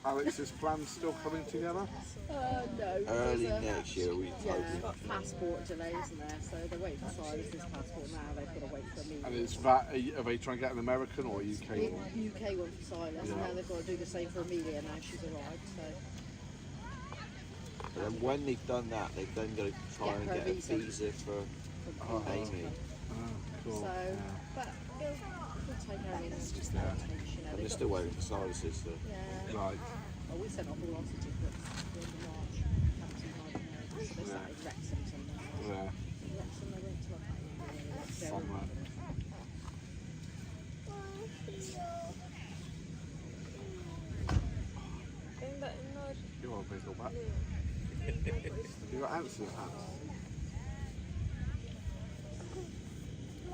Alex's plans still coming together? No. Early next year, we Yeah, we've got passport delays in there, so they're waiting for Silas's passport now. They've got to wait for me. And is that, are they trying to get an American or UK one? UK one for Silas, and now they've got to do the same for Amelia now she's arrived. So. But then when they've done that, they've then got to try and get a visa for Amy. Cool. So, but we'll take our attention. And they're still waiting for Silas's to... Yeah. Right. Well, we sent off all our certificates in March. So they started Wrexham somewhere. Yeah. Wrexham, they went to Somewhere. You want to please go back? You got ants in your hands?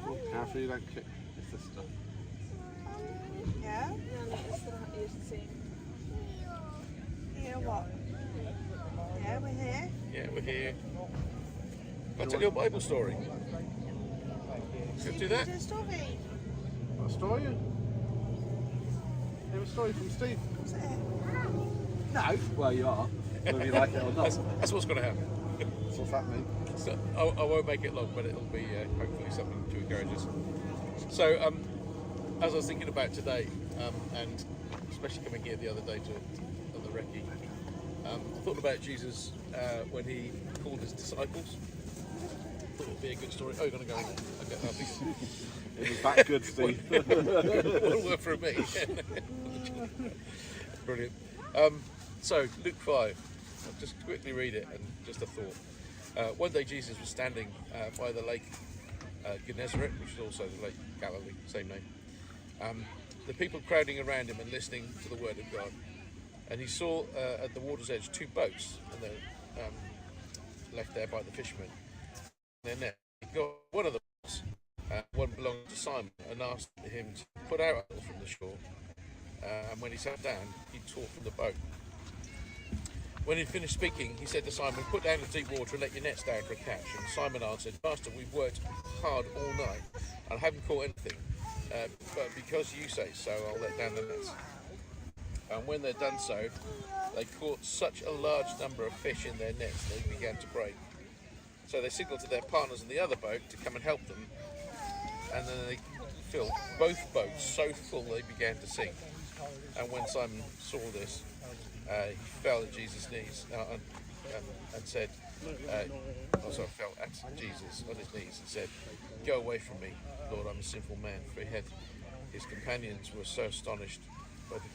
Oh, careful you don't kick your sister. Yeah? Here what? Yeah, we're here. Yeah, we're here. I'll tell you a Bible story. Should do that? Do a story. What a story? Hear a story from Steve? What's it? No. Well, you are. Whether you like it or not. That's what's going to happen. That's what's happening. So I won't make it long, but it'll be hopefully something to encourage us. So, as I was thinking about today, and especially coming here the other day to the recce, I thought about Jesus when he called his disciples. I thought it would be a good story. Oh, you're going to go in there. Okay, It was that good, Steve. One word from me. Brilliant. So, Luke 5. I'll just quickly read it and just a thought. One day Jesus was standing by the lake Gennesaret, which is also the Lake Galilee, same name. The people crowding around him and listening to the word of God. And he saw at the water's edge 2 boats, and they're left there by the fishermen. And then he got one of the boats, one belonged to Simon, and asked him to put out from the shore. And when he sat down, he taught from the boat. When he'd finished speaking, he said to Simon, "Put down the deep water and let your nets down for a catch." And Simon answered, "Master, we've worked hard all night and haven't caught anything. But because you say so, I'll let down the nets." And when they'd done so, they caught such a large number of fish in their nets they began to break. So they signalled to their partners in the other boat to come and help them. And then they filled both boats so full they began to sink. And when Simon saw this, he fell at Jesus' knees and said, fell at Jesus on his knees and said, "Go away from me, Lord, I'm a sinful man." For his companions were so astonished by the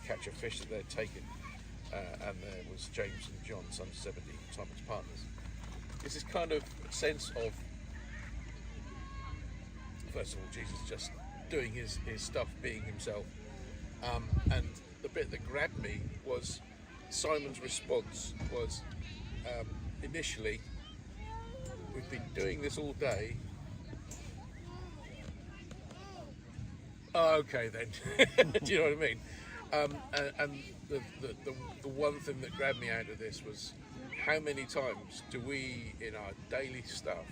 catch of fish that they had taken. And there was James and John, sons of Zebedee, Simon's partners. It's this kind of sense of, first of all, Jesus just doing his stuff, being himself. And the bit that grabbed me was Simon's response was, initially, "We've been doing this all day." Oh, okay then. Do you know what I mean? And the one thing that grabbed me out of this was, how many times do we, in our daily stuff,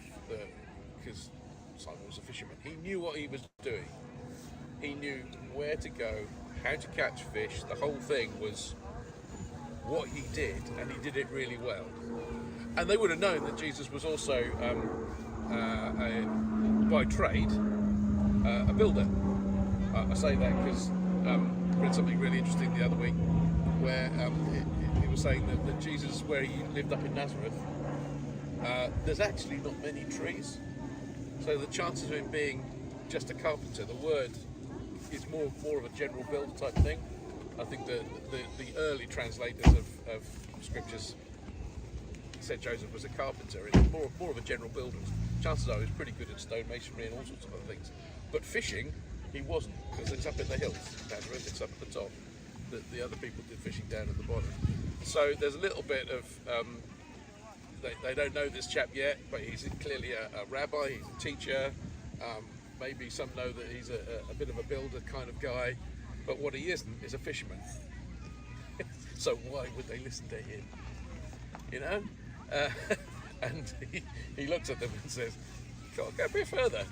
because Simon was a fisherman, he knew what he was doing. He knew where to go, how to catch fish. The whole thing was what he did, and he did it really well. And they would have known that Jesus was also, by trade, a builder. I say that because I read something really interesting the other week, where it was saying that Jesus, where he lived up in Nazareth, there's actually not many trees. So the chances of him being just a carpenter, the word is more of a general builder type thing. I think the early translators of scriptures said Joseph was a carpenter. It's more of a general builder. Chances are he was pretty good at stonemasonry and all sorts of other things. But fishing, he wasn't, because it's up in the hills. Nazareth, it's up at the top. The other people did fishing down at the bottom. So there's a little bit of they don't know this chap yet, but he's clearly a rabbi, he's a teacher. Maybe some know that he's a bit of a builder kind of guy, but what he isn't is a fisherman. So why would they listen to him? You know? And he looks at them and says, "God, go a bit further."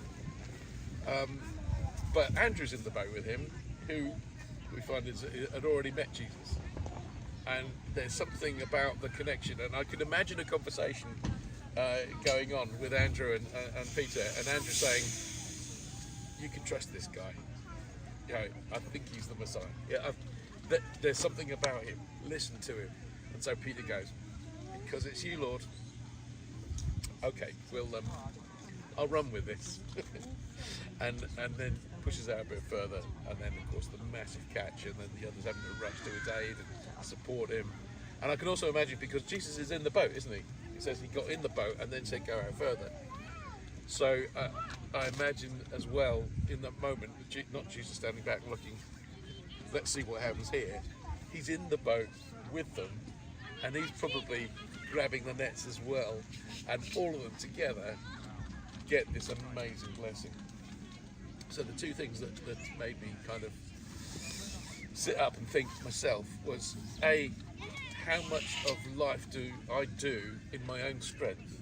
But Andrew's in the boat with him, who we find had already met Jesus. And there's something about the connection, and I could imagine a conversation going on with Andrew and Peter, and Andrew saying, "You can trust this guy. You know, I think he's the Messiah. Yeah, there's something about him. Listen to him." And so Peter goes, "Because it's you, Lord. Okay, I'll run with this." and then pushes out a bit further, and then of course the massive catch, and then the others having to rush to his aid and support him. And I can also imagine, because Jesus is in the boat, isn't he? He says he got in the boat and then said go out further. So I imagine as well, in that moment, not Jesus standing back looking, let's see what happens here. He's in the boat with them, and he's probably grabbing the nets as well, and all of them together get this amazing blessing. So the two things that made me kind of sit up and think myself was, A, how much of life do I do in my own strength?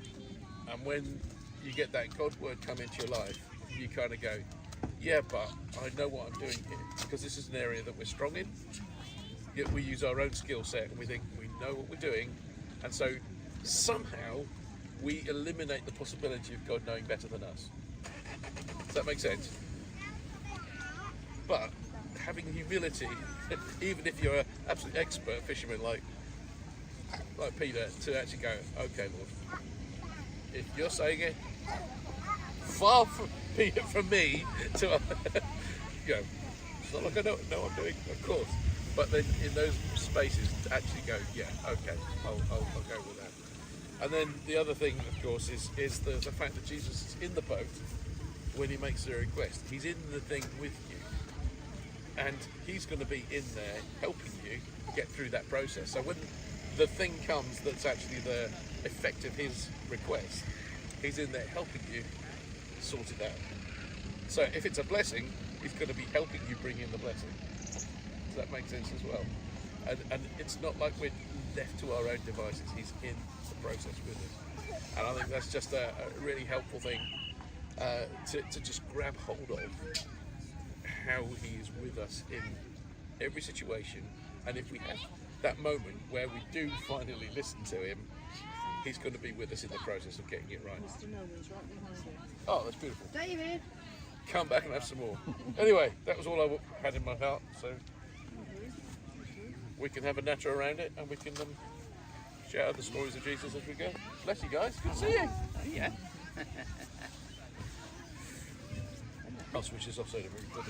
And when you get that God word come into your life, you kind of go, yeah, but I know what I'm doing here, because this is an area that we're strong in. Yet we use our own skill set and we think we know what we're doing, and so somehow we eliminate the possibility of God knowing better than us. Does that make sense? But having humility, even if you're an absolute expert fisherman like Peter, to actually go, okay, Lord, if you're saying it, far from me to, you know, it's not like I don't know what I'm doing, of course. But then in those spaces, to actually go, yeah, okay, I'll go with that. And then the other thing, of course, is the fact that Jesus is in the boat when he makes the request. He's in the thing with you. And he's going to be in there helping you get through that process. So when the thing comes that's actually the effect of his request, he's in there helping you sort it out. So if it's a blessing, he's going to be helping you bring in the blessing. Does that make sense as well? And it's not like we're left to our own devices. He's in the process with us. And I think that's just a really helpful thing to just grab hold of, how he is with us in every situation. And if we have that moment where we do finally listen to him, he's going to be with us in the process of getting it right. Mr. Nolan's right behind you. Oh, that's beautiful. David! Come back and have some more. Anyway, that was all I had in my heart, so we can have a natter around it, and we can share other stories of Jesus as we go. Bless you guys. Good to see you. Oh, yeah. I'll switch this off so that we